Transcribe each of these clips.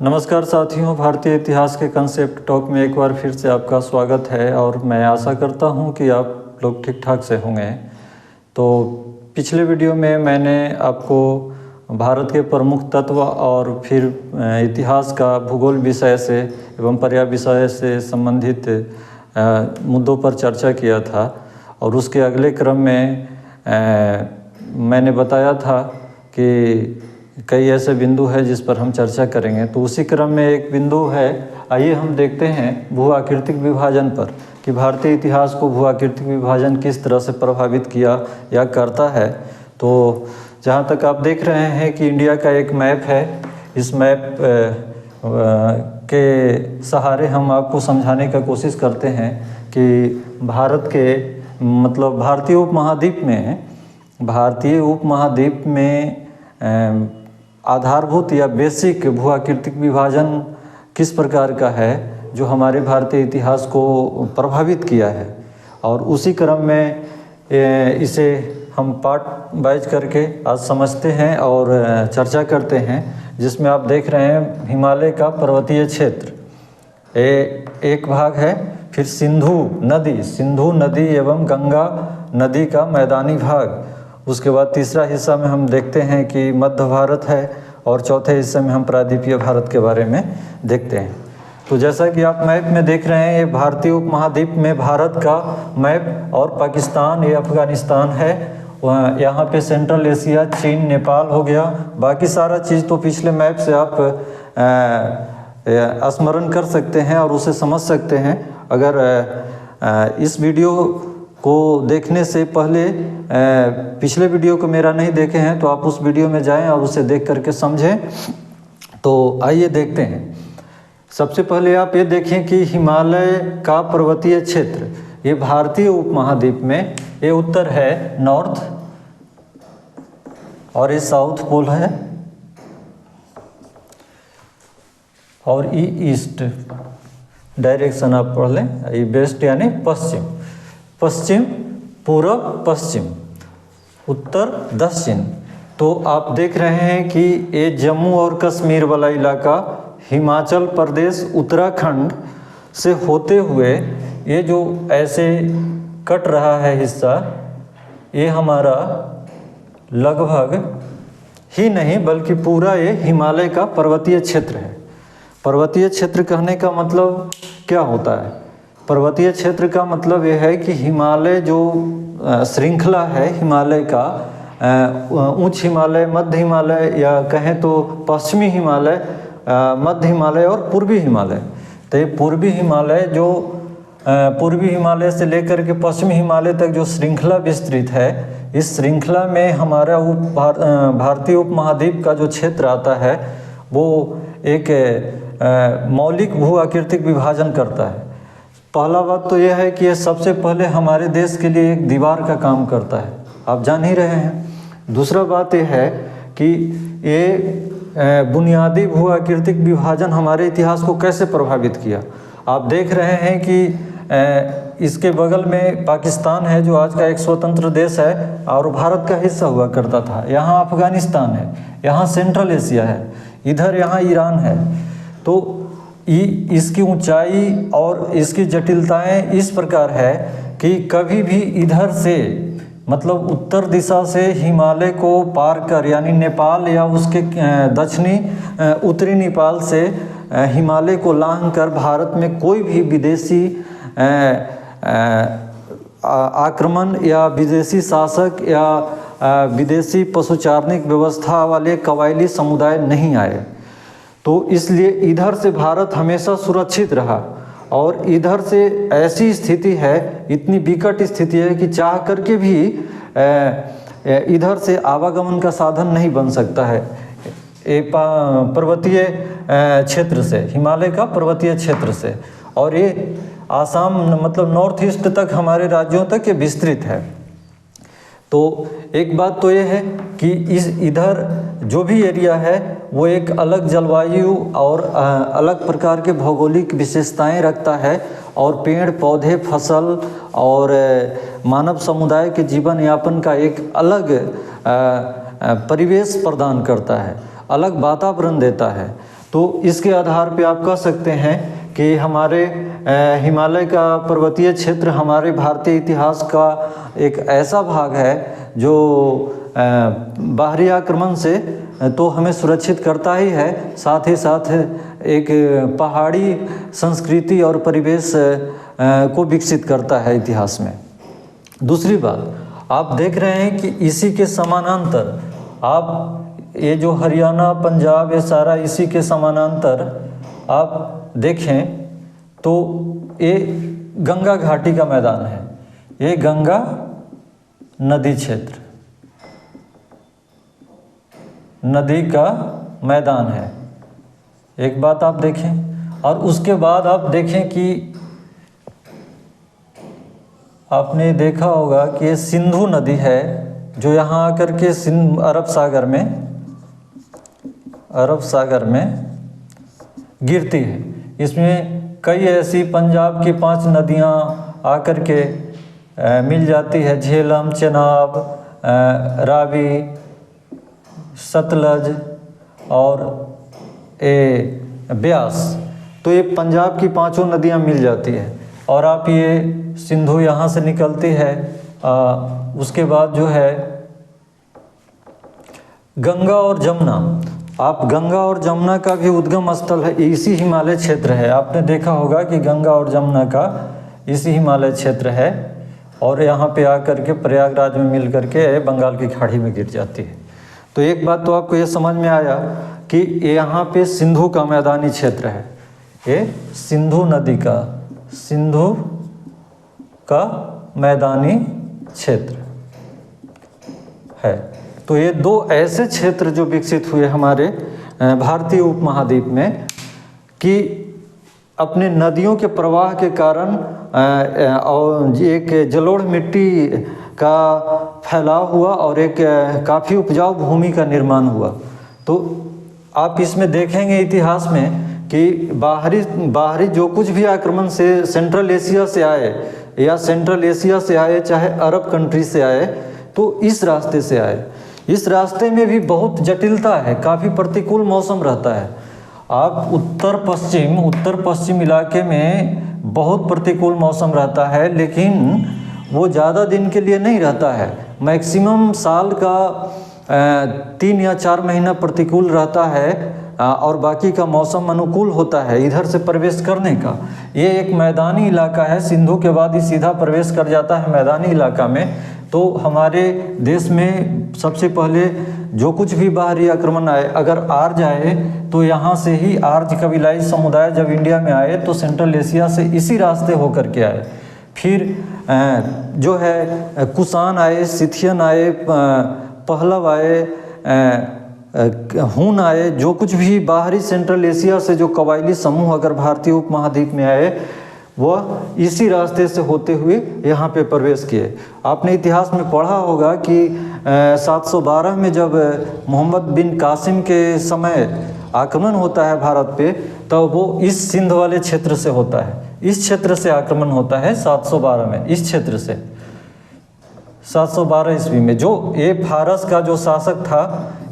नमस्कार साथियों, भारतीय इतिहास के कंसेप्ट टॉक में एक बार फिर से आपका स्वागत है और मैं आशा करता हूं कि आप लोग ठीक ठाक से होंगे। तो पिछले वीडियो में मैंने आपको भारत के प्रमुख तत्व और फिर इतिहास का भूगोल विषय से एवं पर्याय विषय से संबंधित मुद्दों पर चर्चा किया था और उसके अगले क्रम में मैंने बताया था कि कई ऐसे बिंदु है जिस पर हम चर्चा करेंगे। तो उसी क्रम में एक बिंदु है, आइए हम देखते हैं भू आकृतिक विभाजन पर कि भारतीय इतिहास को भू आकृतिक विभाजन किस तरह से प्रभावित किया या करता है। तो जहाँ तक आप देख रहे हैं कि इंडिया का एक मैप है, इस मैप के सहारे हम आपको समझाने का कोशिश करते हैं कि भारत के मतलब भारतीय उपमहाद्वीप में आधारभूत या बेसिक भू आकृतिक विभाजन किस प्रकार का है जो हमारे भारतीय इतिहास को प्रभावित किया है। और उसी क्रम में इसे हम पार्ट वाइज करके आज समझते हैं और चर्चा करते हैं, जिसमें आप देख रहे हैं हिमालय का पर्वतीय क्षेत्र एक भाग है, फिर सिंधु नदी एवं गंगा नदी का मैदानी भाग, उसके बाद तीसरा हिस्सा में हम देखते हैं कि मध्य भारत है और चौथे हिस्से में हम प्रायद्वीपीय भारत के बारे में देखते हैं। तो जैसा कि आप मैप में देख रहे हैं, ये भारतीय उपमहाद्वीप में भारत का मैप और पाकिस्तान या अफगानिस्तान है। यहाँ पे सेंट्रल एशिया, चीन, नेपाल हो गया। बाकी सारा चीज़ तो पिछले मैप से आप स्मरण कर सकते हैं और उसे समझ सकते हैं। अगर इस वीडियो को देखने से पहले पिछले वीडियो को मेरा नहीं देखे हैं तो आप उस वीडियो में जाएं और उसे देख करके समझें। तो आइए देखते हैं। सबसे पहले आप ये देखें कि हिमालय का पर्वतीय क्षेत्र, ये भारतीय उपमहाद्वीप में, ये उत्तर है नॉर्थ और ये साउथ पोल है और ये ईस्ट डायरेक्शन आप पढ़ लें। ये वेस्ट यानी पश्चिम, पूर्व पश्चिम, उत्तर दक्षिण। तो आप देख रहे हैं कि ये जम्मू और कश्मीर वाला इलाका हिमाचल प्रदेश, उत्तराखंड से होते हुए ये जो ऐसे कट रहा है हिस्सा, ये हमारा लगभग ही नहीं बल्कि पूरा ये हिमालय का पर्वतीय क्षेत्र है। पर्वतीय क्षेत्र कहने का मतलब क्या होता है? पर्वतीय क्षेत्र का मतलब यह है कि हिमालय जो श्रृंखला है हिमालय का, उच्च हिमालय, मध्य हिमालय या कहें तो पश्चिमी हिमालय, मध्य हिमालय और पूर्वी हिमालय। तो ये पूर्वी हिमालय से लेकर के पश्चिमी हिमालय तक जो श्रृंखला विस्तृत है, इस श्रृंखला में हमारा भारतीय उपमहाद्वीप का जो क्षेत्र आता है वो एक मौलिक भू आकृतिक विभाजन करता है। पहला बात तो यह है कि ये सबसे पहले हमारे देश के लिए एक दीवार का काम करता है, आप जान ही रहे हैं। दूसरा बात यह है कि ये बुनियादी भू आकृतिक विभाजन हमारे इतिहास को कैसे प्रभावित किया। आप देख रहे हैं कि इसके बगल में पाकिस्तान है जो आज का एक स्वतंत्र देश है और भारत का हिस्सा हुआ करता था। यहाँ अफगानिस्तान है, यहाँ सेंट्रल एशिया है, इधर यहाँ ईरान है। तो इसकी ऊंचाई और इसकी जटिलताएं इस प्रकार है कि कभी भी इधर से मतलब उत्तर दिशा से हिमालय को पार कर यानी नेपाल या उसके दक्षिणी उत्तरी नेपाल से हिमालय को लांघ कर भारत में कोई भी विदेशी आक्रमण या विदेशी शासक या विदेशी पशुचारनिक व्यवस्था वाले कबायली समुदाय नहीं आए। तो इसलिए इधर से भारत हमेशा सुरक्षित रहा और इधर से ऐसी स्थिति है, इतनी विकट स्थिति है कि चाह करके भी इधर से आवागमन का साधन नहीं बन सकता है। पर्वतीय क्षेत्र से, हिमालय का पर्वतीय क्षेत्र से, और ये आसाम मतलब नॉर्थ ईस्ट तक हमारे राज्यों तक ये विस्तृत है। तो एक बात तो ये है कि इधर जो भी एरिया है वो एक अलग जलवायु और अलग प्रकार के भौगोलिक विशेषताएं रखता है और पेड़ पौधे, फसल और मानव समुदाय के जीवन यापन का एक अलग परिवेश प्रदान करता है, अलग वातावरण देता है। तो इसके आधार पे आप कह सकते हैं कि हमारे हिमालय का पर्वतीय क्षेत्र हमारे भारतीय इतिहास का एक ऐसा भाग है जो बाहरी आक्रमण से तो हमें सुरक्षित करता ही है, साथ ही साथ एक पहाड़ी संस्कृति और परिवेश को विकसित करता है इतिहास में। दूसरी बात, आप देख रहे हैं कि इसी के समानांतर आप ये जो हरियाणा पंजाब ये सारा इसी के समानांतर आप देखें तो ये गंगा घाटी का मैदान है, ये गंगा नदी क्षेत्र, नदी का मैदान है। एक बात आप देखें, और उसके बाद आप देखें कि आपने देखा होगा कि ये सिंधु नदी है जो यहाँ आकर के अरब सागर में गिरती है। इसमें कई ऐसी पंजाब की 5 नदियाँ आकर के मिल जाती है, झेलम, चेनाब, रावी, सतलज और ब्यास। तो ये पंजाब की 5 नदियाँ मिल जाती है। और आप ये सिंधु यहाँ से निकलती है, उसके बाद जो है गंगा और जमुना। आप गंगा और जमुना का भी उद्गम स्थल है इसी हिमालय क्षेत्र है। आपने देखा होगा कि गंगा और जमुना का इसी हिमालय क्षेत्र है और यहाँ पे आकर के प्रयागराज में मिल करके बंगाल की खाड़ी में गिर जाती है। तो एक बात तो आपको ये समझ में आया कि यहाँ पे सिंधु का मैदानी क्षेत्र है, ये सिंधु नदी का, सिंधु का मैदानी क्षेत्र है। तो ये 2 ऐसे क्षेत्र जो विकसित हुए हमारे भारतीय उपमहाद्वीप में कि अपने नदियों के प्रवाह के कारण और एक जलोढ़ मिट्टी का फैलाव हुआ और एक काफ़ी उपजाऊ भूमि का निर्माण हुआ। तो आप इसमें देखेंगे इतिहास में कि बाहरी जो कुछ भी आक्रमण से सेंट्रल एशिया से आए या सेंट्रल एशिया से आए चाहे अरब कंट्री से आए, तो इस रास्ते से आए। इस रास्ते में भी बहुत जटिलता है, काफ़ी प्रतिकूल मौसम रहता है। आप उत्तर पश्चिम इलाके में बहुत प्रतिकूल मौसम रहता है, लेकिन वो ज़्यादा दिन के लिए नहीं रहता है। मैक्सिमम साल का 3 या 4 महीना प्रतिकूल रहता है और बाकी का मौसम अनुकूल होता है इधर से प्रवेश करने का। ये एक मैदानी इलाका है, सिंधु के बाद ही सीधा प्रवेश कर जाता है मैदानी इलाका में। तो हमारे देश में सबसे पहले जो कुछ भी बाहरी आक्रमण आए, अगर आर्य आए तो यहाँ से ही आर्य कबीलाई समुदाय जब इंडिया में आए तो सेंट्रल एशिया से इसी रास्ते होकर के आए। फिर जो है कुषाण आए, सिथियन आए, पहलव आए, हून आए, जो कुछ भी बाहरी सेंट्रल एशिया से जो कबायली समूह अगर भारतीय उपमहाद्वीप में आए वह इसी रास्ते से होते हुए यहाँ पे प्रवेश किए। आपने इतिहास में पढ़ा होगा कि 712 में जब मोहम्मद बिन कासिम के समय आक्रमण होता है भारत पे, तो वो इस सिंध वाले क्षेत्र से होता है, इस क्षेत्र से आक्रमण होता है 712 में, इस क्षेत्र से 712 ईस्वी में। जो ये फारस का जो शासक था,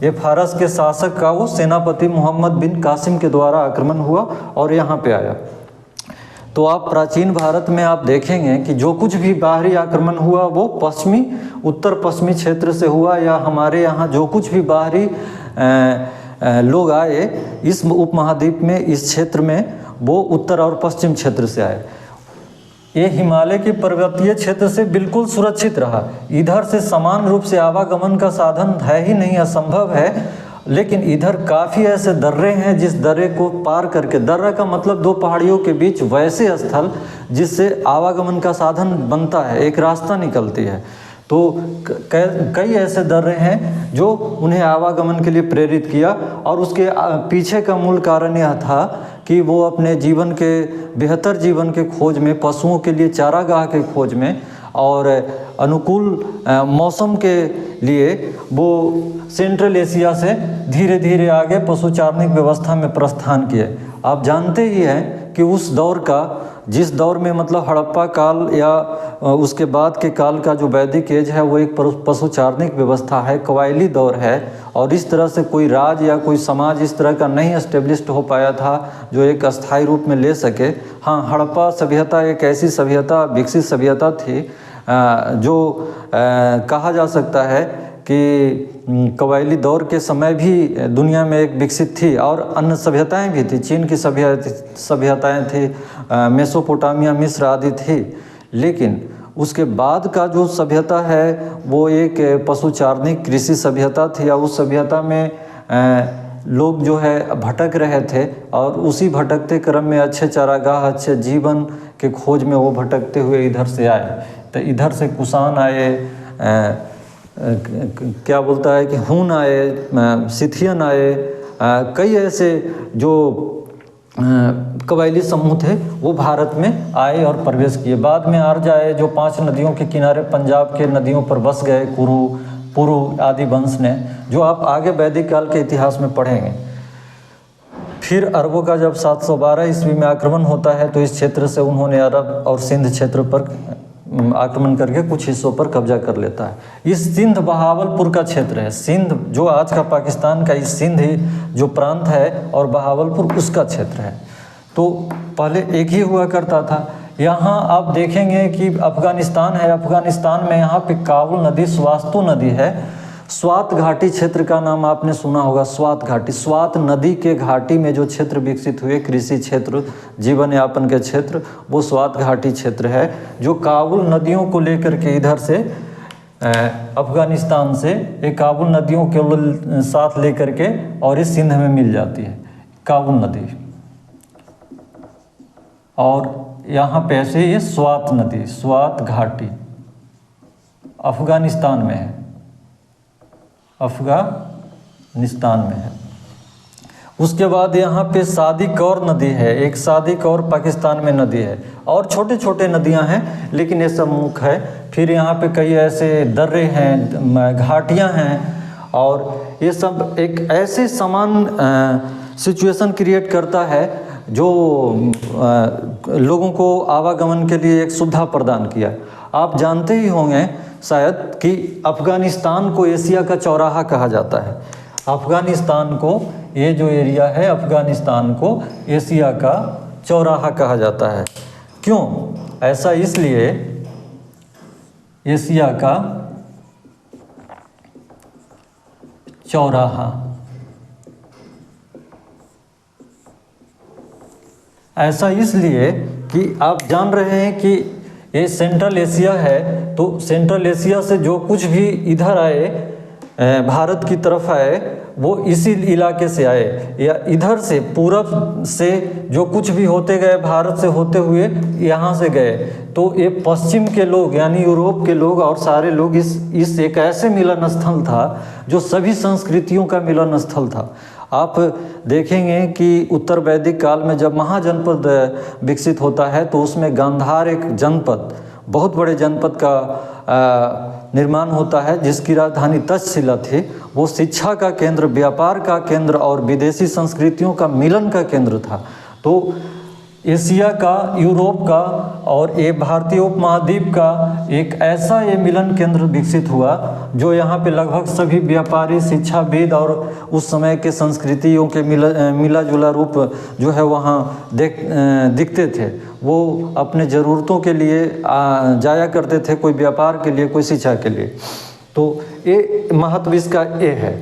ये फारस के शासक का वो सेनापति मोहम्मद बिन कासिम के द्वारा आक्रमण हुआ और यहाँ पे आया। तो आप प्राचीन भारत में आप देखेंगे कि जो कुछ भी बाहरी आक्रमण हुआ वो उत्तर पश्चिमी क्षेत्र से हुआ, या हमारे यहाँ जो कुछ भी बाहरी लोग आए इस उपमहाद्वीप में, इस क्षेत्र में, वो उत्तर और पश्चिम क्षेत्र से आए। ये हिमालय के पर्वतीय क्षेत्र से बिल्कुल सुरक्षित रहा। इधर से समान रूप से आवागमन का साधन है ही नहीं, असंभव है। लेकिन इधर काफ़ी ऐसे दर्रे हैं जिस दर्रे को पार करके, दर्रा का मतलब 2 पहाड़ियों के बीच वैसे स्थल जिससे आवागमन का साधन बनता है, एक रास्ता निकलती है। तो कई ऐसे दर्रे हैं जो उन्हें आवागमन के लिए प्रेरित किया, और उसके पीछे का मूल कारण यह था कि वो अपने जीवन के बेहतर जीवन के खोज में, पशुओं के लिए चारागाह के खोज में और अनुकूल मौसम के लिए वो सेंट्रल एशिया से धीरे धीरे आगे पशु चारनिक व्यवस्था में प्रस्थान किए। आप जानते ही हैं कि उस दौर का जिस दौर में मतलब हड़प्पा काल या उसके बाद के काल का जो वैदिक एज है वो एक पशुचारणिक व्यवस्था है, कबायली दौर है, और इस तरह से कोई राज या कोई समाज इस तरह का नहीं एस्टेब्लिश्ड हो पाया था जो एक अस्थायी रूप में ले सके। हाँ, हड़प्पा सभ्यता एक ऐसी सभ्यता, विकसित सभ्यता थी जो कहा जा सकता है कि कबायली दौर के समय भी दुनिया में एक विकसित थी, और अन्य सभ्यताएं भी थी। चीन की सभ्यताएं थी, मेसोपोटामिया, मिस्र आदि थी। लेकिन उसके बाद का जो सभ्यता है वो एक पशुचारणिक कृषि सभ्यता थी, और उस सभ्यता में लोग जो है भटक रहे थे, और उसी भटकते क्रम में अच्छे चारागाह, अच्छे जीवन के खोज में वो भटकते हुए इधर से आए। तो इधर से कुषाण आए, क्या बोलता है कि हून आए, सिथियन आए, कई ऐसे जो कबायली समूह थे वो भारत में आए और प्रवेश किए। बाद में आर्य आए जो 5 नदियों के किनारे पंजाब के नदियों पर बस गए, पुरु आदि वंश ने, जो आप आगे वैदिक काल के इतिहास में पढ़ेंगे। फिर अरबों का जब 712 ईस्वी में आक्रमण होता है तो इस क्षेत्र से उन्होंने अरब और सिंध क्षेत्र पर आक्रमण करके कुछ हिस्सों पर कब्जा कर लेता है। इस सिंध बहावलपुर का क्षेत्र है। सिंध जो आज का पाकिस्तान का इस सिंध जो प्रांत है, और बहावलपुर उसका क्षेत्र है। तो पहले एक ही हुआ करता था। यहाँ आप देखेंगे कि अफगानिस्तान है, अफगानिस्तान में यहाँ पे काबुल नदी, स्वास्तु नदी है। स्वात घाटी क्षेत्र का नाम आपने सुना होगा, स्वात घाटी। स्वात नदी के घाटी में जो क्षेत्र विकसित हुए, कृषि क्षेत्र, जीवन यापन के क्षेत्र, वो स्वात घाटी क्षेत्र है, जो काबुल नदियों को लेकर के इधर से अफगानिस्तान से एक काबुल नदियों के साथ लेकर के और इस सिंध में मिल जाती है काबुल नदी। और यहाँ पे ऐसे ये स्वात नदी, स्वात घाटी अफगानिस्तान में है, अफगानिस्तान में है। उसके बाद यहाँ पे सादी कौर नदी है, एक सादी कौर पाकिस्तान में नदी है, और छोटे छोटे नदियाँ हैं लेकिन ये सब मुख्य है। फिर यहाँ पे कई ऐसे दर्रे हैं, घाटियाँ हैं, और ये सब एक ऐसे समान सिचुएशन क्रिएट करता है जो लोगों को आवागमन के लिए एक सुविधा प्रदान किया। आप जानते ही होंगे शायद कि अफ़गानिस्तान को एशिया का चौराहा कहा जाता है। अफ़गानिस्तान को, ये जो एरिया है, अफ़गानिस्तान को एशिया का चौराहा कहा जाता है। क्यों ऐसा? इसलिए एशिया का चौराहा, ऐसा इसलिए कि आप जान रहे हैं कि ये सेंट्रल एशिया है, तो सेंट्रल एशिया से जो कुछ भी इधर आए, भारत की तरफ आए, वो इसी इलाके से आए, या इधर से पूरब से जो कुछ भी होते गए, भारत से होते हुए यहाँ से गए। तो ये पश्चिम के लोग यानी यूरोप के लोग और सारे लोग इस एक ऐसे मिलन स्थल था जो सभी संस्कृतियों का मिलन स्थल था। आप देखेंगे कि उत्तर वैदिक काल में जब महाजनपद विकसित होता है तो उसमें गांधार एक जनपद, बहुत बड़े जनपद का निर्माण होता है, जिसकी राजधानी तक्षशिला थी। वो शिक्षा का केंद्र, व्यापार का केंद्र और विदेशी संस्कृतियों का मिलन का केंद्र था। तो एशिया का, यूरोप का और ये भारतीय उपमहाद्वीप का एक ऐसा ये मिलन केंद्र विकसित हुआ जो यहाँ पे लगभग सभी व्यापारी, शिक्षाविद और उस समय के संस्कृतियों के मिला जुला रूप जो है वहाँ दिखते थे। वो अपने ज़रूरतों के लिए जाया करते थे, कोई व्यापार के लिए, कोई शिक्षा के लिए। तो ये महत्व इसका ये है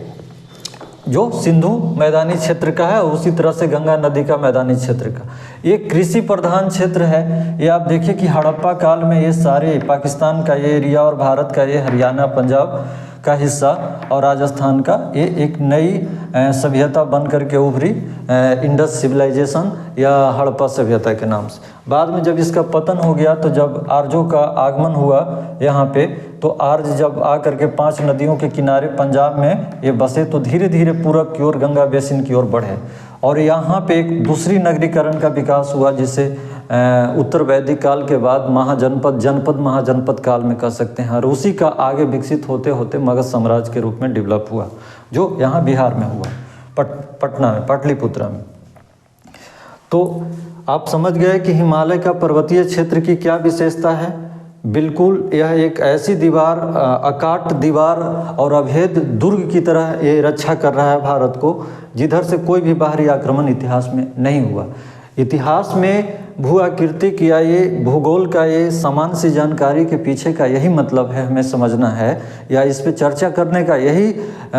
जो सिंधु मैदानी क्षेत्र का है, और उसी तरह से गंगा नदी का मैदानी क्षेत्र का। ये कृषि प्रधान क्षेत्र है। ये आप देखिए कि हड़प्पा काल में ये सारे पाकिस्तान का ये एरिया और भारत का ये हरियाणा, पंजाब का हिस्सा और राजस्थान का, ये एक नई सभ्यता बन करके उभरी, इंडस सिविलाइजेशन या हड़प्पा सभ्यता के नाम से। बाद में जब इसका पतन हो गया, तो जब आर्यों का आगमन हुआ यहाँ पे, तो आर्य जब आ करके 5 नदियों के किनारे पंजाब में ये बसे, तो धीरे धीरे पूरब की ओर, गंगा बेसिन की ओर बढ़े, और यहाँ पे एक दूसरी नगरीकरण का विकास हुआ, जिसे उत्तर वैदिक काल के बाद जनपद महाजनपद काल में कह सकते हैं। और उसी का आगे विकसित होते होते मगध साम्राज्य के रूप में डेवलप हुआ, जो यहाँ बिहार में हुआ, पटना में, पाटलिपुत्रा में। तो आप समझ गए कि हिमालय का पर्वतीय क्षेत्र की क्या विशेषता है। बिल्कुल यह एक ऐसी दीवार, अकाट दीवार और अभेद दुर्ग की तरह ये रक्षा कर रहा है भारत को, जिधर से कोई भी बाहरी आक्रमण इतिहास में नहीं हुआ। इतिहास में भू आकृतिक या ये भूगोल का ये सामान्य सी जानकारी के पीछे का यही मतलब है, हमें समझना है, या इस पे चर्चा करने का यही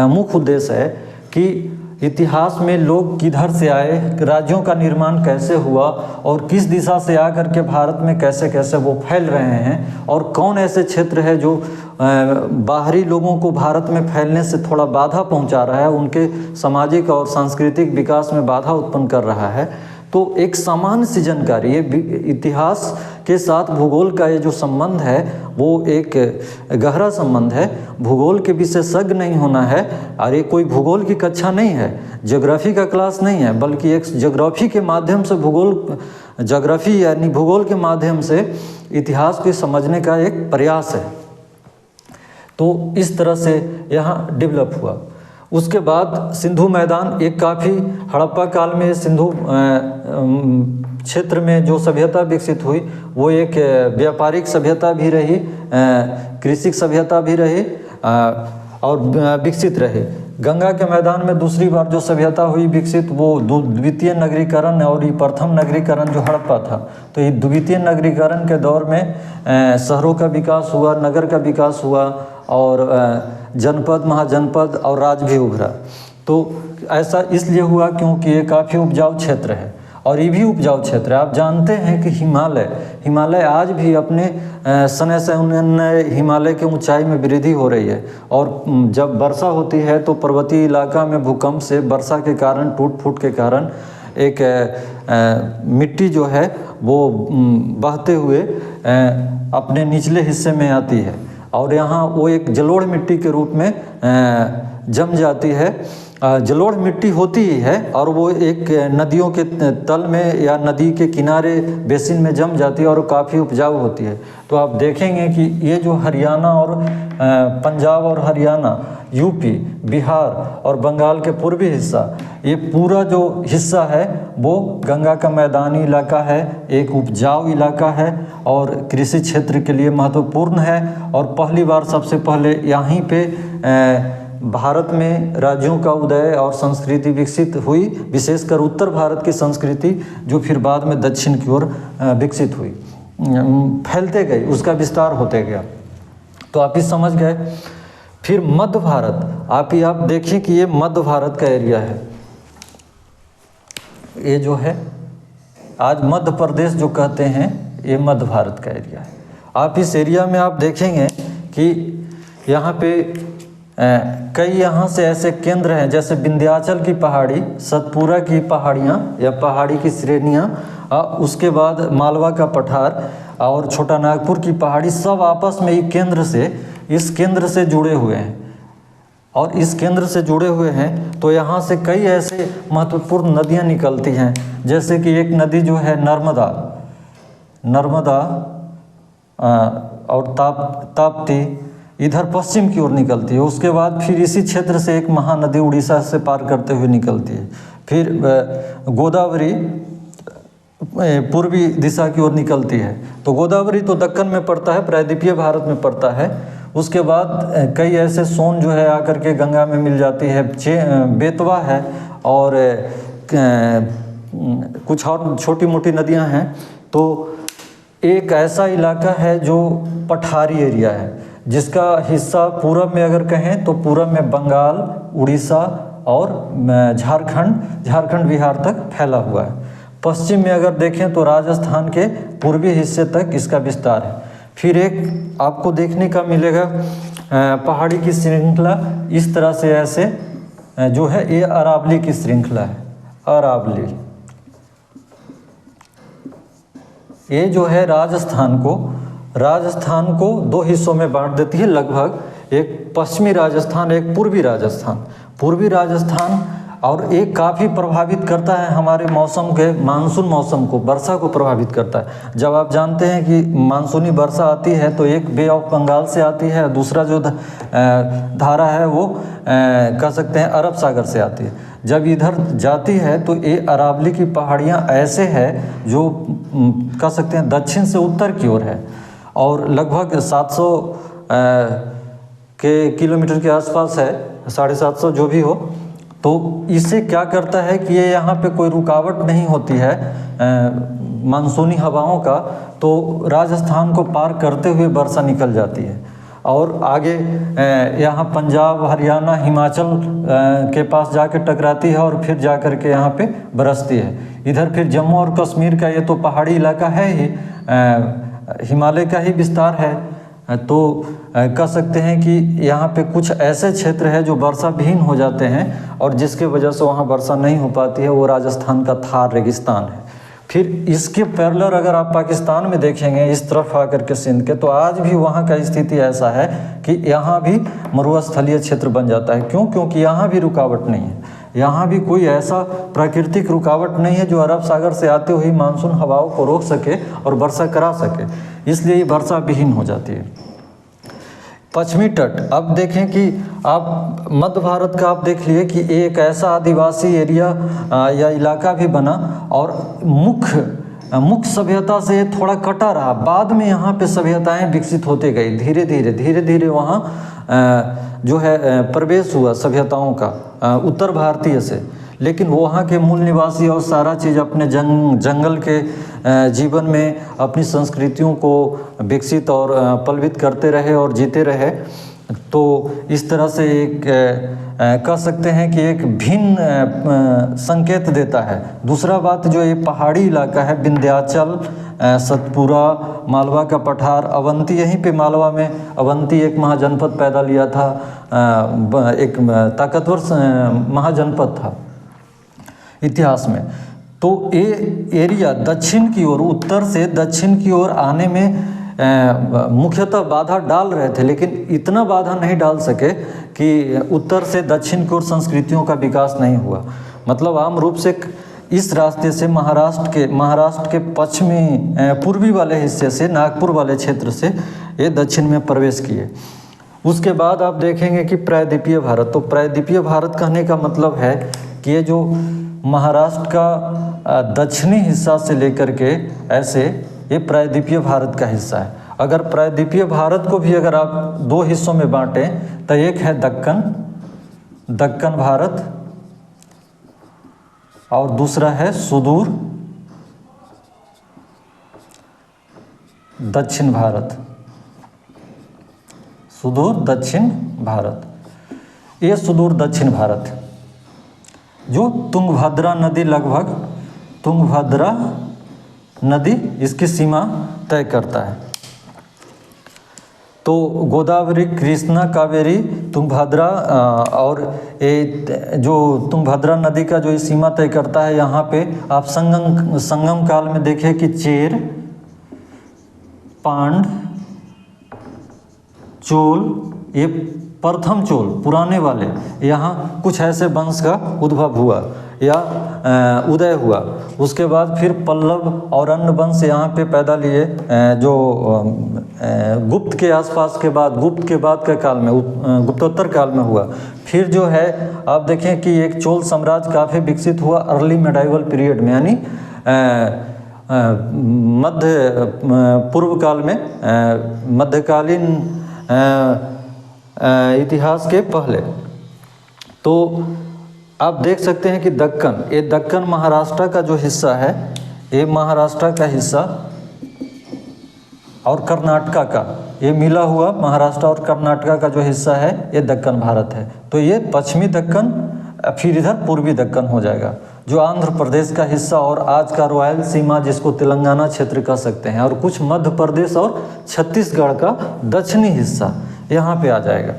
मुख्य उद्देश्य है कि इतिहास में लोग किधर से आए, राज्यों का निर्माण कैसे हुआ और किस दिशा से आकर के भारत में कैसे कैसे वो फैल रहे हैं, और कौन ऐसे क्षेत्र है जो बाहरी लोगों को भारत में फैलने से थोड़ा बाधा पहुंचा रहा है, उनके सामाजिक और सांस्कृतिक विकास में बाधा उत्पन्न कर रहा है। तो एक सामान्य सी जानकारी, ये इतिहास के साथ भूगोल का ये जो संबंध है वो एक गहरा संबंध है। भूगोल के विशेषज्ञ नहीं होना है, और ये कोई भूगोल की कक्षा नहीं है, ज्योग्राफी का क्लास नहीं है, बल्कि एक ज्योग्राफी के माध्यम से ज्योग्राफी यानी भूगोल के माध्यम से इतिहास को समझने का एक प्रयास है। तो इस तरह से यहाँ डेवलप हुआ। उसके बाद सिंधु मैदान एक काफ़ी, हड़प्पा काल में सिंधु क्षेत्र में जो सभ्यता विकसित हुई वो एक व्यापारिक सभ्यता भी रही, कृषि सभ्यता भी रही और विकसित रही। गंगा के मैदान में दूसरी बार जो सभ्यता हुई विकसित वो द्वितीय नगरीकरण, और ये प्रथम नगरीकरण जो हड़प्पा था। तो ये द्वितीय नगरीकरण के दौर में शहरों का विकास हुआ, नगर का विकास हुआ, और जनपद, महाजनपद और राज्य भी उभरा। तो ऐसा इसलिए हुआ क्योंकि ये काफ़ी उपजाऊ क्षेत्र है, और ये भी उपजाऊ क्षेत्र है। आप जानते हैं कि हिमालय आज भी अपने सने से हिमालय के ऊंचाई में वृद्धि हो रही है, और जब वर्षा होती है तो पर्वतीय इलाका में भूकंप से, वर्षा के कारण, टूट फूट के कारण एक मिट्टी जो है वो बहते हुए अपने निचले हिस्से में आती है, और यहाँ वो एक जलोढ़ मिट्टी के रूप में जम जाती है। जलोढ़ मिट्टी होती ही है, और वो एक नदियों के तल में या नदी के किनारे बेसिन में जम जाती है, और वो काफ़ी उपजाऊ होती है। तो आप देखेंगे कि ये जो हरियाणा और पंजाब और हरियाणा, यूपी, बिहार और बंगाल के पूर्वी हिस्सा, ये पूरा जो हिस्सा है वो गंगा का मैदानी इलाका है, एक उपजाऊ इलाका है और कृषि क्षेत्र के लिए महत्वपूर्ण है। और पहली बार, सबसे पहले यहीं पे भारत में राज्यों का उदय और संस्कृति विकसित हुई, विशेषकर उत्तर भारत की संस्कृति, जो फिर बाद में दक्षिण की ओर विकसित हुई, फैलते गई, उसका विस्तार होते गया। तो आप ही समझ गए। फिर मध्य भारत, आप देखिए कि ये मध्य भारत का एरिया है। ये जो है आज मध्य प्रदेश जो कहते हैं, ये मध्य भारत का एरिया है। आप इस एरिया में आप देखेंगे कि यहाँ पे कई यहाँ से ऐसे केंद्र हैं, जैसे विंध्याचल की पहाड़ी, सतपुरा की पहाड़ियाँ या पहाड़ी की श्रेणियाँ, उसके बाद मालवा का पठार और छोटा नागपुर की पहाड़ी, सब आपस में इस केंद्र से जुड़े हुए हैं। और इस केंद्र से जुड़े हुए हैं तो यहाँ से कई ऐसे महत्वपूर्ण नदियाँ निकलती हैं, जैसे कि एक नदी जो है नर्मदा और ताप्ती इधर पश्चिम की ओर निकलती है। उसके बाद फिर इसी क्षेत्र से एक महानदी उड़ीसा से पार करते हुए निकलती है। फिर गोदावरी पूर्वी दिशा की ओर निकलती है। तो गोदावरी तो दक्कन में पड़ता है, प्रायद्वीपीय भारत में पड़ता है। उसके बाद कई ऐसे सोन जो है आकर के गंगा में मिल जाती है, बेतवा है, और कुछ और छोटी मोटी नदियां हैं। तो एक ऐसा इलाका है जो पठारी एरिया है, जिसका हिस्सा पूरब में अगर कहें तो पूरब में बंगाल, उड़ीसा और झारखंड बिहार तक फैला हुआ है। पश्चिम में अगर देखें तो राजस्थान के पूर्वी हिस्से तक इसका विस्तार है। फिर एक आपको देखने का मिलेगा पहाड़ी की श्रृंखला इस तरह से ऐसे जो है, ये अरावली की श्रृंखला है। अरावली ये जो है राजस्थान को दो हिस्सों में बांट देती है लगभग, एक पश्चिमी राजस्थान, एक पूर्वी राजस्थान। पूर्वी राजस्थान और ये काफ़ी प्रभावित करता है हमारे मौसम के, मानसून मौसम को, वर्षा को प्रभावित करता है। जब आप जानते हैं कि मानसूनी वर्षा आती है तो एक बे ऑफ बंगाल से आती है, दूसरा जो धारा है वो कह सकते हैं अरब सागर से आती है। जब इधर जाती है तो ये अरावली की पहाड़ियाँ ऐसे है जो कह सकते हैं दक्षिण से उत्तर की ओर है और लगभग 700 के किलोमीटर के आसपास है, 750 जो भी हो। तो इससे क्या करता है कि ये यहाँ पे कोई रुकावट नहीं होती है मानसूनी हवाओं का, तो राजस्थान को पार करते हुए वर्षा निकल जाती है और आगे यहाँ पंजाब, हरियाणा, हिमाचल के पास जाके टकराती है और फिर जा कर के यहाँ पे बरसती है। इधर फिर जम्मू और कश्मीर का ये तो पहाड़ी इलाका है ही, हिमालय का ही विस्तार है, तो कह सकते हैं कि यहाँ पे कुछ ऐसे क्षेत्र है जो वर्षा विहीन हो जाते हैं और जिसके वजह से वहाँ वर्षा नहीं हो पाती है, वो राजस्थान का थार रेगिस्तान है। फिर इसके पैरेलल अगर आप पाकिस्तान में देखेंगे इस तरफ आकर के सिंध के, तो आज भी वहाँ का स्थिति ऐसा है कि यहाँ भी मरुस्थलीय क्षेत्र बन जाता है। क्यों? क्योंकि यहाँ भी रुकावट नहीं है, यहाँ भी कोई ऐसा प्राकृतिक रुकावट नहीं है जो अरब सागर से आते हुए मानसून हवाओं को रोक सके और वर्षा करा सके, इसलिए ये वर्षा विहीन हो जाती है। पश्चिमी तट, अब देखें कि आप मध्य भारत का आप देख लिए कि एक ऐसा आदिवासी एरिया या इलाका भी बना और मुख्य सभ्यता से थोड़ा कटा रहा। बाद में यहाँ पे सभ्यताएं विकसित होते गई, धीरे धीरे वहाँ जो है प्रवेश हुआ सभ्यताओं का उत्तर भारतीय से, लेकिन वहाँ के मूल निवासी और सारा चीज़ अपने जंगल के जीवन में अपनी संस्कृतियों को विकसित और पल्वित करते रहे और जीते रहे। तो इस तरह से एक कह सकते हैं कि एक भिन्न संकेत देता है। दूसरा बात, जो ये पहाड़ी इलाका है, विंध्याचल, सतपुरा, मालवा का पठार, अवंती, यहीं पे मालवा में अवंती एक महाजनपद पैदा लिया था, एक ताकतवर महाजनपद था इतिहास में। तो ये एरिया दक्षिण की ओर, उत्तर से दक्षिण की ओर आने में मुख्यतः बाधा डाल रहे थे, लेकिन इतना बाधा नहीं डाल सके कि उत्तर से दक्षिण की ओर संस्कृतियों का विकास नहीं हुआ। मतलब आम रूप से इस रास्ते से महाराष्ट्र के पश्चिमी पूर्वी वाले हिस्से से, नागपुर वाले क्षेत्र से ये दक्षिण में प्रवेश किए। उसके बाद आप देखेंगे कि प्रायद्वीपीय भारत, तो प्रायद्वीपीय भारत कहने का मतलब है कि ये जो महाराष्ट्र का दक्षिणी हिस्सा से लेकर के ऐसे, ये प्रायद्वीपीय भारत का हिस्सा है। अगर प्रायद्वीपीय भारत को भी अगर आप दो हिस्सों में बांटें तो एक है दक्कन भारत और दूसरा है सुदूर दक्षिण भारत। सुदूर दक्षिण भारत, ये सुदूर दक्षिण भारत जो तुंगभद्रा नदी, लगभग तुंगभद्रा नदी इसकी सीमा तय करता है। तो गोदावरी, कृष्णा, कावेरी, तुंगभद्रा और ये जो तुंगभद्रा नदी का जो सीमा तय करता है, यहाँ पे आप संगम काल में देखें कि चेर, पांड, चोल, ये प्रथम चोल पुराने वाले, यहाँ कुछ ऐसे वंश का उद्भव हुआ या उदय हुआ। उसके बाद फिर पल्लव और अन्य वंश यहाँ पे पैदा लिए, जो गुप्त के आसपास के बाद, गुप्त के बाद के काल में, गुप्तोत्तर काल में हुआ। फिर जो है आप देखें कि एक चोल साम्राज्य काफ़ी विकसित हुआ अर्ली मेडाइवल पीरियड में, यानी मध्य पूर्व काल में, मध्यकालीन इतिहास के पहले। तो आप देख सकते हैं कि दक्कन, ये दक्कन महाराष्ट्र का जो हिस्सा है, ये महाराष्ट्र का हिस्सा और कर्नाटका का, ये मिला हुआ महाराष्ट्र और कर्नाटका का जो हिस्सा है, ये दक्कन भारत है। तो ये पश्चिमी दक्कन, फिर इधर पूर्वी दक्कन हो जाएगा, जो आंध्र प्रदेश का हिस्सा और आज का रॉयल सीमा, जिसको तेलंगाना क्षेत्र कह सकते हैं, और कुछ मध्य प्रदेश और छत्तीसगढ़ का दक्षिणी हिस्सा यहाँ पे आ जाएगा।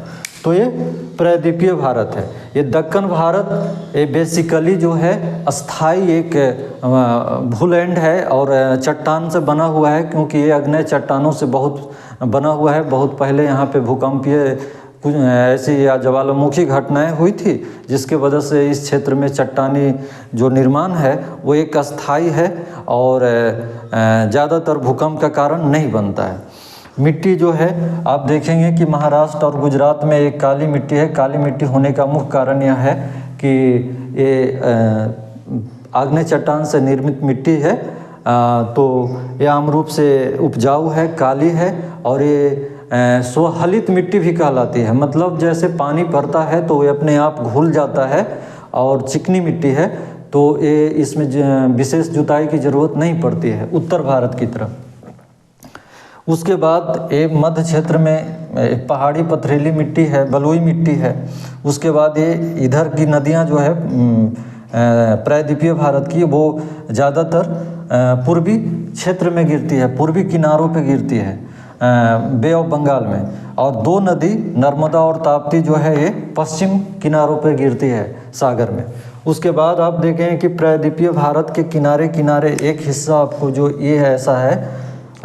तो ये प्रायद्वीपीय भारत है। ये दक्कन भारत ये बेसिकली जो है अस्थाई एक भूलैंड है और चट्टान से बना हुआ है, क्योंकि ये अग्नेय चट्टानों से बहुत बना हुआ है। बहुत पहले यहाँ पे भूकंपीय कुछ ऐसी या ज्वालामुखी घटनाएं हुई थी जिसके वजह से इस क्षेत्र में चट्टानी जो निर्माण है वो एक अस्थाई है और ज़्यादातर भूकंप का कारण नहीं बनता है। मिट्टी जो है आप देखेंगे कि महाराष्ट्र और गुजरात में एक काली मिट्टी है। काली मिट्टी होने का मुख्य कारण यह है कि ये आग्नेय चट्टान से निर्मित मिट्टी है, तो ये आम रूप से उपजाऊ है, काली है और ये स्वहलित मिट्टी भी कहलाती है। मतलब जैसे पानी पड़ता है तो ये अपने आप घुल जाता है और चिकनी मिट्टी है, तो ये इसमें विशेष जुताई की ज़रूरत नहीं पड़ती है उत्तर भारत की तरफ। उसके बाद ये मध्य क्षेत्र में पहाड़ी पथरीली मिट्टी है, बलुई मिट्टी है। उसके बाद ये इधर की नदियाँ जो है प्रायद्वीपीय भारत की, वो ज़्यादातर पूर्वी क्षेत्र में गिरती है, पूर्वी किनारों पे गिरती है बे ऑफ बंगाल में। और दो नदी नर्मदा और ताप्ती जो है ये पश्चिम किनारों पे गिरती है सागर में। उसके बाद आप देखें कि प्रायद्वीपीय भारत के किनारे किनारे एक हिस्सा आपको जो ये ऐसा है,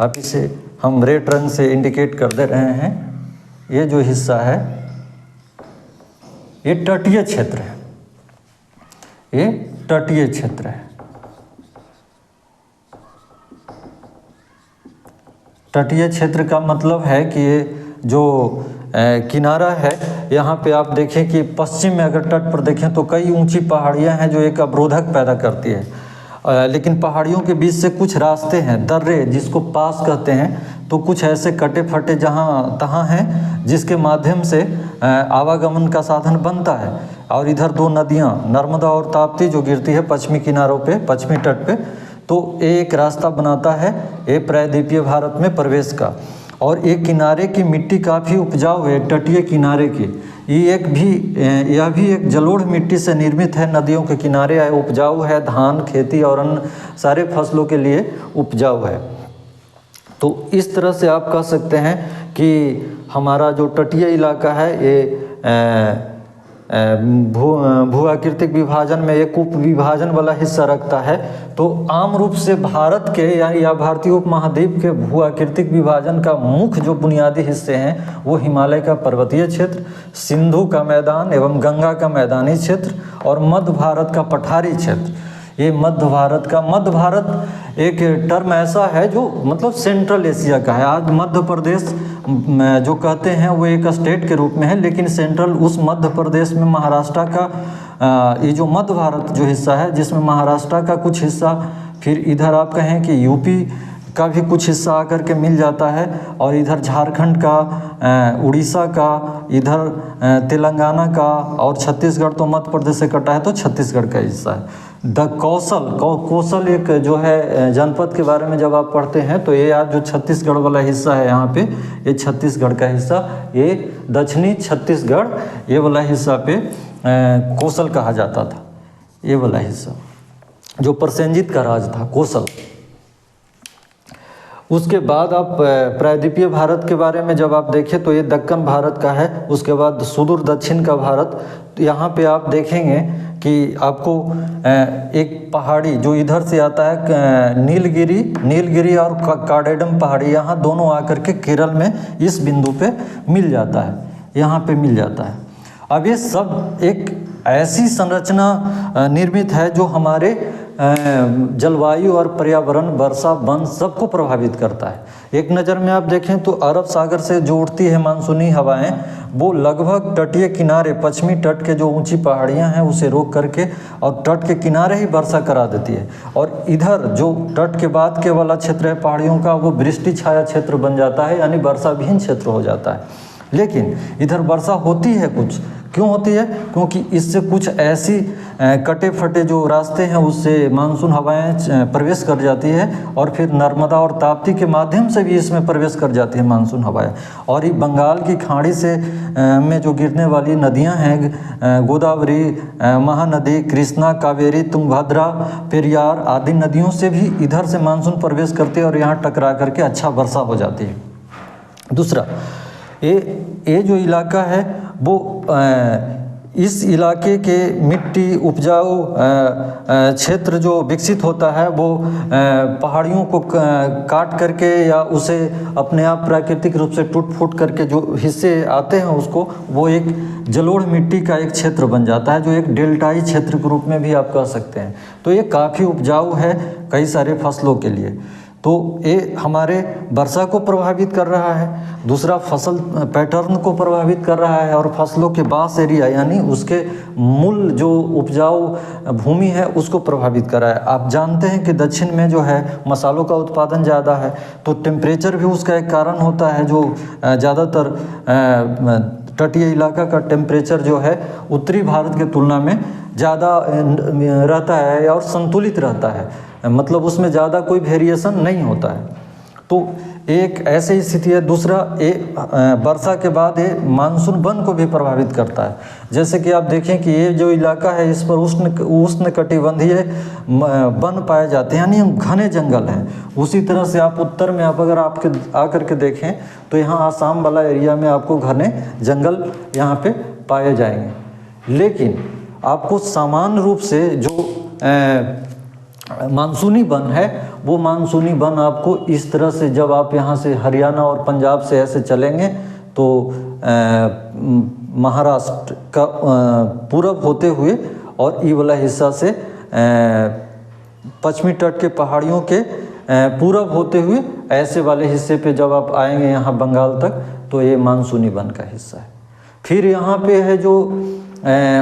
आप इसे हम रेड रंग से इंडिकेट कर दे रहे हैं। ये जो हिस्सा है ये तटीय क्षेत्र है, ये तटीय क्षेत्र है। तटीय क्षेत्र का मतलब है कि ये जो किनारा है, यहाँ पे आप देखें कि पश्चिम में अगर तट पर देखें तो कई ऊंची पहाड़ियाँ हैं जो एक अवरोधक पैदा करती है। लेकिन पहाड़ियों के बीच से कुछ रास्ते हैं, दर्रे जिसको पास कहते हैं, तो कुछ ऐसे कटे फटे जहाँ तहाँ हैं जिसके माध्यम से आवागमन का साधन बनता है। और इधर दो नदियाँ नर्मदा और ताप्ती जो गिरती है पश्चिमी किनारों पे, पश्चिमी तट पे, तो एक रास्ता बनाता है ये प्रायद्वीपीय भारत में प्रवेश का। और एक किनारे की मिट्टी काफ़ी उपजाऊ है, तटीय किनारे की। यह भी एक जलोढ़ मिट्टी से निर्मित है, नदियों के किनारे है, उपजाऊ है, धान खेती और अन्य सारे फसलों के लिए उपजाऊ है। तो इस तरह से आप कह सकते हैं कि हमारा जो तटीय इलाका है ये भू-आकृतिक विभाजन में एक उप विभाजन वाला हिस्सा रखता है। तो आम रूप से भारत के या भारतीय उपमहाद्वीप के भू-आकृतिक विभाजन का मुख्य जो बुनियादी हिस्से हैं वो हिमालय का पर्वतीय क्षेत्र, सिंधु का मैदान एवं गंगा का मैदानी क्षेत्र और मध्य भारत का पठारी क्षेत्र। ये मध्य भारत एक टर्म ऐसा है जो मतलब सेंट्रल एशिया का है। आज मध्य प्रदेश जो कहते हैं वो एक स्टेट के रूप में है, लेकिन सेंट्रल उस मध्य प्रदेश में महाराष्ट्र का ये जो मध्य भारत जो हिस्सा है जिसमें महाराष्ट्र का कुछ हिस्सा, फिर इधर आप कहें कि यूपी का भी कुछ हिस्सा आकर के मिल जाता है, और इधर झारखंड का, उड़ीसा का, इधर तेलंगाना का, और छत्तीसगढ़ तो मध्य प्रदेश से कटा है तो छत्तीसगढ़ का हिस्सा है। कौशल एक जो है जनपद के बारे में जब आप पढ़ते हैं तो ये आज जो छत्तीसगढ़ वाला हिस्सा है यहाँ पे, ये छत्तीसगढ़ का हिस्सा, ये दक्षिणी छत्तीसगढ़ ये वाला हिस्सा पे कौशल कहा जाता था। ये वाला हिस्सा जो प्रसेनजीत का राज था, कौशल। उसके बाद आप प्रायद्वीपीय भारत के बारे में जब आप देखें तो ये दक्कन भारत का है। उसके बाद सुदूर दक्षिण का भारत, तो यहाँ पे आप देखेंगे कि आपको एक पहाड़ी जो इधर से आता है नीलगिरी और काडेडम पहाड़ी, यहाँ दोनों आकर के केरल में इस बिंदु पे मिल जाता है, यहाँ पे मिल जाता है। अब ये सब एक ऐसी संरचना निर्मित है जो हमारे जलवायु और पर्यावरण, वर्षा, वन सबको प्रभावित करता है। एक नज़र में आप देखें तो अरब सागर से जो उठती है मानसूनी हवाएं, वो लगभग तटीय किनारे, पश्चिमी तट के जो ऊंची पहाड़ियां हैं उसे रोक करके और तट के किनारे ही वर्षा करा देती है। और इधर जो तट के बाद के वाला क्षेत्र है पहाड़ियों का, वो वृष्टि छाया क्षेत्र बन जाता है, यानी वर्षाविहीन क्षेत्र हो जाता है। लेकिन इधर वर्षा होती है कुछ, क्यों होती है? क्योंकि इससे कुछ ऐसी कटे फटे जो रास्ते हैं उससे मानसून हवाएं प्रवेश कर जाती है, और फिर नर्मदा और ताप्ती के माध्यम से भी इसमें प्रवेश कर जाती है मानसून हवाएं। और ये बंगाल की खाड़ी से में जो गिरने वाली नदियां हैं, गोदावरी, महानदी, कृष्णा, कावेरी, तुंगभद्रा, पेरियार आदि नदियों से भी इधर से मानसून प्रवेश करती है और यहाँ टकरा करके अच्छा वर्षा हो जाती है। दूसरा, ये जो इलाका है वो इस इलाके के मिट्टी उपजाऊ क्षेत्र जो विकसित होता है वो पहाड़ियों को काट करके या उसे अपने आप प्राकृतिक रूप से टूट फूट करके जो हिस्से आते हैं उसको वो एक जलोढ़ मिट्टी का एक क्षेत्र बन जाता है, जो एक डेल्टाई क्षेत्र के रूप में भी आप कह सकते हैं। तो ये काफ़ी उपजाऊ है कई सारे फसलों के लिए। तो ये हमारे वर्षा को प्रभावित कर रहा है, दूसरा फसल पैटर्न को प्रभावित कर रहा है, और फसलों के बास एरिया यानी उसके मूल जो उपजाऊ भूमि है उसको प्रभावित कर रहा है। आप जानते हैं कि दक्षिण में जो है मसालों का उत्पादन ज़्यादा है, तो टेम्परेचर भी उसका एक कारण होता है। जो ज़्यादातर तटीय इलाका का टेम्परेचर जो है उत्तरी भारत की तुलना में ज़्यादा रहता है और संतुलित रहता है, मतलब उसमें ज़्यादा कोई वेरिएशन नहीं होता है। तो एक ऐसी स्थिति है। दूसरा, वर्षा के बाद ये मानसून वन को भी प्रभावित करता है। जैसे कि आप देखें कि ये जो इलाका है इस पर उष्ण कटिबंधीय वन पाए जाते हैं, यानी घने जंगल हैं। उसी तरह से आप उत्तर में आप अगर आपके आकर के देखें तो यहाँ आसाम वाला एरिया में आपको घने जंगल यहाँ पे पाए जाएंगे। लेकिन आपको सामान्य रूप से जो मानसूनी वन है वो मानसूनी वन आपको इस तरह से, जब आप यहाँ से हरियाणा और पंजाब से ऐसे चलेंगे तो महाराष्ट्र का पूरब होते हुए और ये वाला हिस्सा से पश्चिमी तट के पहाड़ियों के पूरब होते हुए ऐसे वाले हिस्से पे जब आप आएंगे यहाँ बंगाल तक, तो ये मानसूनी वन का हिस्सा है। फिर यहाँ पे है जो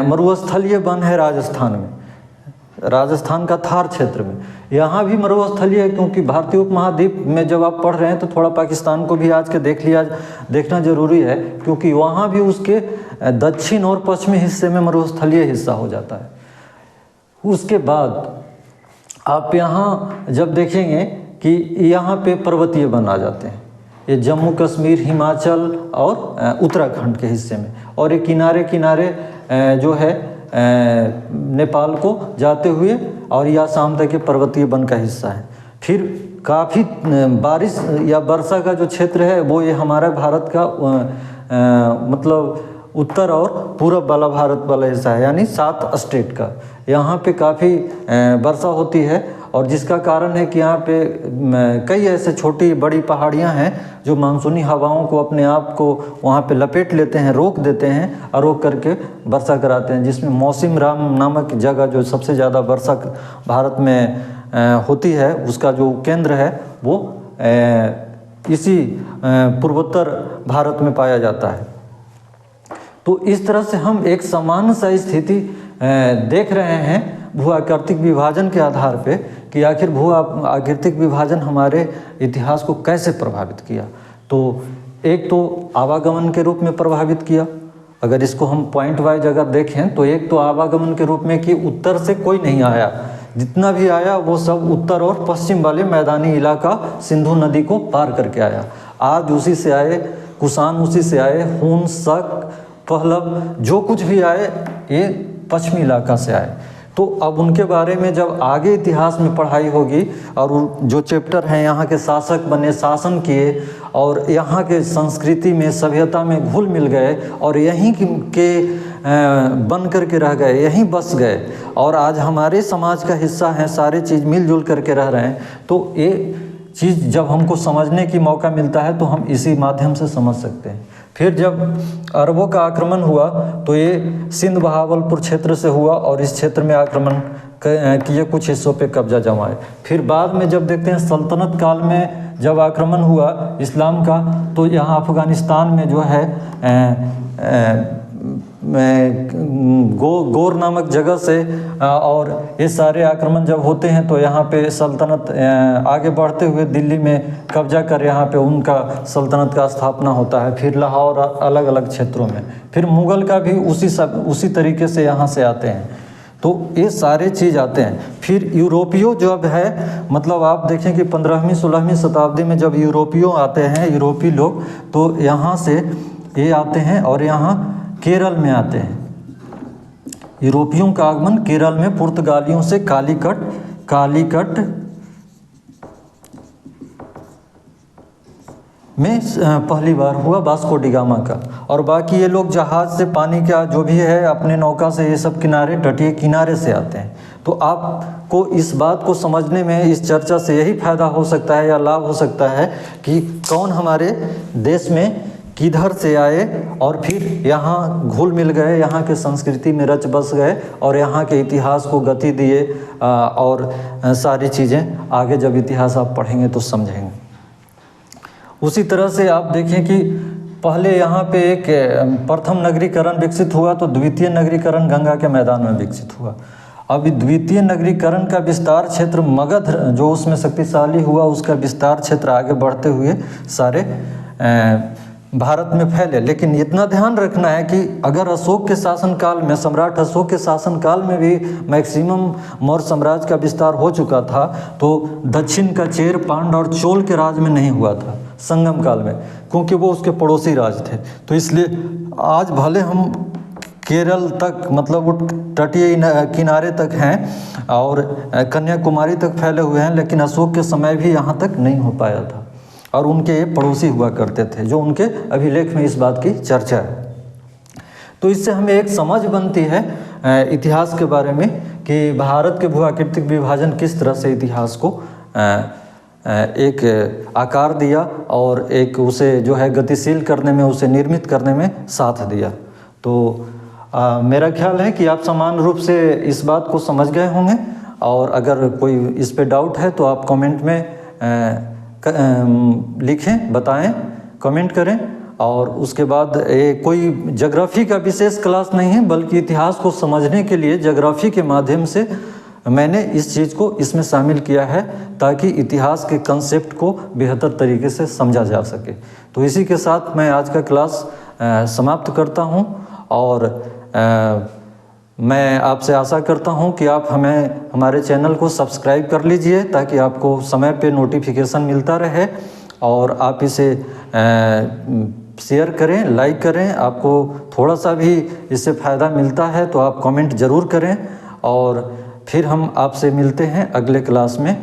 मरुस्थलीय वन है राजस्थान में, राजस्थान का थार क्षेत्र में, यहाँ भी मरुस्थलीय है, क्योंकि भारतीय उपमहाद्वीप में जब आप पढ़ रहे हैं तो थोड़ा पाकिस्तान को भी आज के देखना जरूरी है, क्योंकि वहाँ भी उसके दक्षिण और पश्चिमी हिस्से में मरुस्थलीय हिस्सा हो जाता है। उसके बाद आप यहाँ जब देखेंगे कि यहाँ पे पर्वतीय वन आ जाते हैं, ये जम्मू कश्मीर, हिमाचल और उत्तराखंड के हिस्से में, और ये किनारे किनारे जो है नेपाल को जाते हुए और या आसाम तक के पर्वतीय वन का हिस्सा है। फिर काफ़ी बारिश या वर्षा का जो क्षेत्र है वो ये हमारा भारत का मतलब उत्तर और पूरब वाला भारत वाला हिस्सा है, यानी 7 स्टेट का। यहाँ पे काफ़ी वर्षा होती है, और जिसका कारण है कि यहाँ पे कई ऐसे छोटी बड़ी पहाड़ियाँ हैं जो मानसूनी हवाओं को अपने आप को वहाँ पे लपेट लेते हैं, रोक देते हैं और रोक करके वर्षा कराते हैं, जिसमें मौसिम राम नामक जगह जो सबसे ज़्यादा वर्षा भारत में होती है, उसका जो केंद्र है वो इसी पूर्वोत्तर भारत में पाया जाता है। तो इस तरह से हम एक सामान्य सा स्थिति देख रहे हैं भू आकृतिक विभाजन के आधार पे कि आखिर भू आकृतिक विभाजन हमारे इतिहास को कैसे प्रभावित किया। तो एक तो आवागमन के रूप में प्रभावित किया। अगर इसको हम पॉइंट वाइज अगर देखें तो एक तो आवागमन के रूप में कि उत्तर से कोई नहीं आया, जितना भी आया वो सब उत्तर और पश्चिम वाले मैदानी इलाका सिंधु नदी को पार करके आया। आज उसी से आए, कुषाण उसी से आए, हून, शक, पहलव, जो कुछ भी आए ये पश्चिमी इलाका से आए। तो अब उनके बारे में जब आगे इतिहास में पढ़ाई होगी और जो चैप्टर हैं यहाँ के शासक बने, शासन किए और यहाँ के संस्कृति में, सभ्यता में घुल मिल गए और यहीं के बन करके रह गए, यहीं बस गए और आज हमारे समाज का हिस्सा हैं, सारे चीज़ मिलजुल करके रह रहे हैं। तो ये चीज़ जब हमको समझने की मौका मिलता है तो हम इसी माध्यम से समझ सकते हैं। फिर जब अरबों का आक्रमण हुआ तो ये सिंध बहावलपुर क्षेत्र से हुआ और इस क्षेत्र में आक्रमण किए, कुछ हिस्सों पे कब्जा जमाए। फिर बाद में जब देखते हैं सल्तनत काल में जब आक्रमण हुआ इस्लाम का, तो यहाँ अफ़गानिस्तान में जो है गोर नामक जगह से और ये सारे आक्रमण जब होते हैं तो यहाँ पे सल्तनत आगे बढ़ते हुए दिल्ली में कब्जा कर यहाँ पे उनका सल्तनत का स्थापना होता है। फिर लाहौर, अलग अलग क्षेत्रों में। फिर मुग़ल का भी उसी तरीके से यहाँ से आते हैं। तो ये सारे चीज़ आते हैं। फिर यूरोपियो जब है, मतलब आप देखें कि 15वीं 16वीं शताब्दी में जब यूरोपियो आते हैं, यूरोपीय लोग, तो यहाँ से ये आते हैं और यहाँ केरल में आते हैं। यूरोपियों का आगमन केरल में पुर्तगालियों से कालीकट में पहली बार हुआ वास्को डी गामा का। और बाकी ये लोग जहाज़ से, पानी का जो भी है, अपने नौका से, ये सब किनारे, तटीय किनारे से आते हैं। तो आपको इस बात को समझने में इस चर्चा से यही फायदा हो सकता है या लाभ हो सकता है कि कौन हमारे देश में किधर से आए और फिर यहाँ घुल मिल गए, यहाँ के संस्कृति में रच बस गए और यहाँ के इतिहास को गति दिए। और सारी चीज़ें आगे जब इतिहास आप पढ़ेंगे तो समझेंगे। उसी तरह से आप देखें कि पहले यहाँ पे एक प्रथम नगरीकरण विकसित हुआ तो द्वितीय नगरीकरण गंगा के मैदान में विकसित हुआ। अब द्वितीय नगरीकरण का विस्तार क्षेत्र मगध जो उसमें शक्तिशाली हुआ, उसका विस्तार क्षेत्र आगे बढ़ते हुए सारे भारत में फैले। लेकिन इतना ध्यान रखना है कि अगर अशोक के शासनकाल में, सम्राट अशोक के शासनकाल में भी मैक्सिमम मौर्य साम्राज्य का विस्तार हो चुका था, तो दक्षिण का चेर, पांड्य और चोल के राज में नहीं हुआ था संगम काल में, क्योंकि वो उसके पड़ोसी राज थे। तो इसलिए आज भले हम केरल तक, मतलब वो तटीय किनारे तक हैं और कन्याकुमारी तक फैले हुए हैं, लेकिन अशोक के समय भी यहाँ तक नहीं हो पाया था और उनके पड़ोसी हुआ करते थे, जो उनके अभिलेख में इस बात की चर्चा है। तो इससे हमें एक समझ बनती है इतिहास के बारे में कि भारत के भूआकृतिक विभाजन किस तरह से इतिहास को एक आकार दिया और एक उसे जो है गतिशील करने में, उसे निर्मित करने में साथ दिया। तो मेरा ख्याल है कि आप समान रूप से इस बात को समझ गए होंगे। और अगर कोई इस पे डाउट है तो आप कमेंट में लिखें, बताएं, कमेंट करें। और उसके बाद कोई ज्योग्राफी का विशेष क्लास नहीं है, बल्कि इतिहास को समझने के लिए ज्योग्राफी के माध्यम से मैंने इस चीज़ को इसमें शामिल किया है, ताकि इतिहास के कंसेप्ट को बेहतर तरीके से समझा जा सके। तो इसी के साथ मैं आज का क्लास समाप्त करता हूँ और मैं आपसे आशा करता हूं कि आप हमारे चैनल को सब्सक्राइब कर लीजिए, ताकि आपको समय पे नोटिफिकेशन मिलता रहे और आप इसे शेयर करें, लाइक करें। आपको थोड़ा सा भी इससे फ़ायदा मिलता है तो आप कमेंट ज़रूर करें। और फिर हम आपसे मिलते हैं अगले क्लास में।